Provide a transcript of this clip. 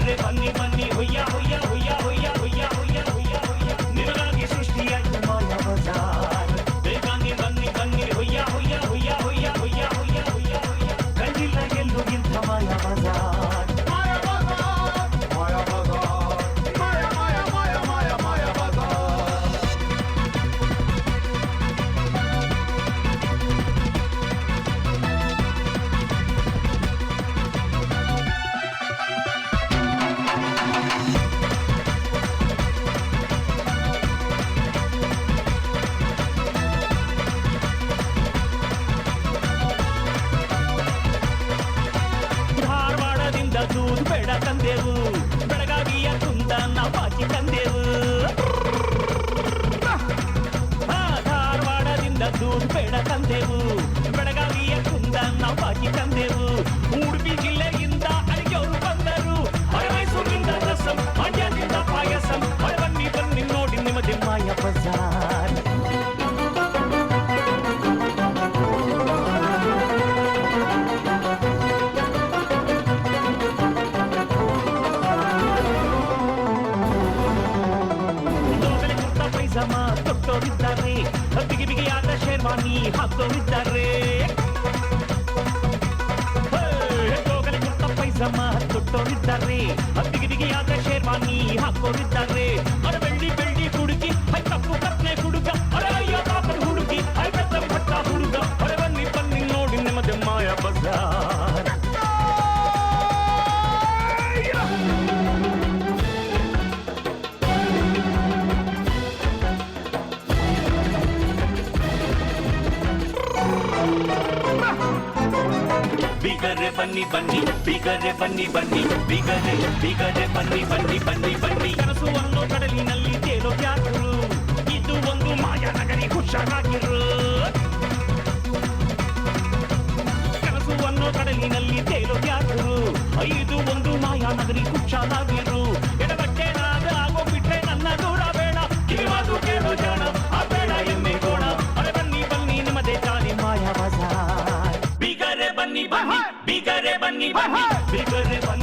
ಬೀಗರೆ ಬನ್ನಿ ಬನ್ನಿ ಹೊಯ್ಯ ಹೊಯ್ಯ ಹೊಯ್ಯ ಹೊಯ್ಯ ಹೊಯ್ಯ ಹೊಯ್ಯ ಹೊಯ್ಯ ಹೊಯ್ಯ ನಿಮಗಾಗಿ ಸೃಷ್ಟಿಯಾಯ್ತು ಮಾಯಾ ಬಜಾರ್. ಬೇಗನೆ ಬನ್ನಿ ಬನ್ನಿ ಹೊಯ್ಯ ಹೊಯ್ಯ ಹೊಯ್ಯ ಹೊಯ್ಯ ಹೊಯ್ಯ ಹೊಯ್ಯ ಹೊಯ್ಯ ಹೊಯ್ಯ ಕಂಡಿಲ್ಲ ಎಲ್ಲೂ ಇಂಥ ಮಾಯಾ ಬಜಾರ್. ಮಾಯಾ ಬಜಾರ್ ಮಾಯಾ ಬಜಾರ್ ಮಾಯಾ ಮಾಯಾ ಮಾಯಾ ಮಾಯಾ ಮಾಯಾ ಬಜಾರ್. ಧಾರವಾಡದಿಂದ ದೂದ್ ಬೇಡ ತಂದೆವು, ಬೆಳಗಾವಿಯ ಕುಂದ ನಾವು ಬಾಕಿ ತಂದೆವು. ಧಾರವಾಡದಿಂದ ದೂದ್ ಬೇಡ ತಂದೆವು, ಬೆಳಗಾವಿಯ ಕುಂದ ನಾವು ಬಾಕಿ ತಂದೆವು. ಉಡುಪಿ ಜಿಲ್ಲೆಯಿಂದ ಅಡಿಗೆಯವರು ಬಂದರು, ಮೈಸೂರಿನಿಂದ ರಸಂ, ಮಂಡ್ಯದಿಂದ ಪಾಯಸಂ. ಬನ್ನಿ ಬನ್ನಿ ನೋಡಿ ನಿಮ್ಮದೇ ಮಾಯಾ ಬಜಾರ್. ಪೈಜಾಮ ತೊಟ್ಟೋರಿದ್ದಾರೆ, ಬಿಗಿ ಬಿಗಿಯಾದ ಶೇರ್ವಾನಿ ಹಾಕೋರಿದ್ದಾರೆ. ಹೋಗಲಿ ಕುರ್ತ ಪೈಜಾಮ ತೊಟ್ಟೋರಿದ್ದಾರೆ, ಬಿಗಿ ಬಿಗಿಯಾದ ಶೇರ್ವಾನಿ ಹಾಕೋರಿದ್ದಾರೆ. ಅರ ಬೆಳ್ಳಿ ಬೆಳ್ಳಿ ಹುಡುಗಿ, ಹೈ ಕಪ್ಪು ಕಪ್ಪನೆ ಹುಡುಗ, ಅರ ಅಯ್ಯೋ ಪಾಪನ ಹುಡುಗಿ, ಹೈ ಬೆತ್ತ ಭಟ್ಟ ಹುಡುಗ. ಅರ ಬನ್ನಿ ಬನ್ನಿ ನೋಡಿ ನಿಮ್ಮದೇ ಮಾಯಾ ಬಜಾರ್. ಬೀಗರೆ ಬನ್ನಿ ಬನ್ನಿ ಬೀಗರೆ ಬನ್ನಿ ಬನ್ನಿ ಬೀಗರೆ ಬೀಗರೆ ಬನ್ನಿ ಬನ್ನಿ ಬನ್ನಿ ಬನ್ನಿ. ಕನಸುವನ್ನು ಕಡಲಿನಲ್ಲಿ ತೇಲೋ ಯಾರು, ಇದು ಒಂದು ಮಾಯಾ ನಗರಿ ಹುಷಾರಾಗಿರು. ಕನಸುವನ್ನು ಕಡಲಿನಲ್ಲಿ ತೇಲೋ ಯಾರು, ಇದು ಒಂದು ಮಾಯಾ ನಗರಿ ಹುಷಾರಾಗಿರು. ಎಡಬಟ್ಟೆನಾದ ಆಗೋಗ್ಬಿಟ್ರೆ ನನ್ನ ದೂರ ಬೇಡ, ಕಿವಿಮಾತು ಕೇಳೋ ಜಾಣ ಆ ಬೇಡ ಎಮ್ಮೆ ಗೋಣ. ಅರೆ ಬನ್ನಿ ಬನ್ನಿ ನಿಮ್ಮದೇ ಜಾಲಿ ಮಾಯಾ ಬಜಾರ್. ಬೀಗರೆ ಬನ್ನಿ ಬನ್ನಿ ಬೀಗರೆ ಬನ್ನಿ ಬನ್ನಿ ಬೀಗರೆ ಬನ್ನಿ.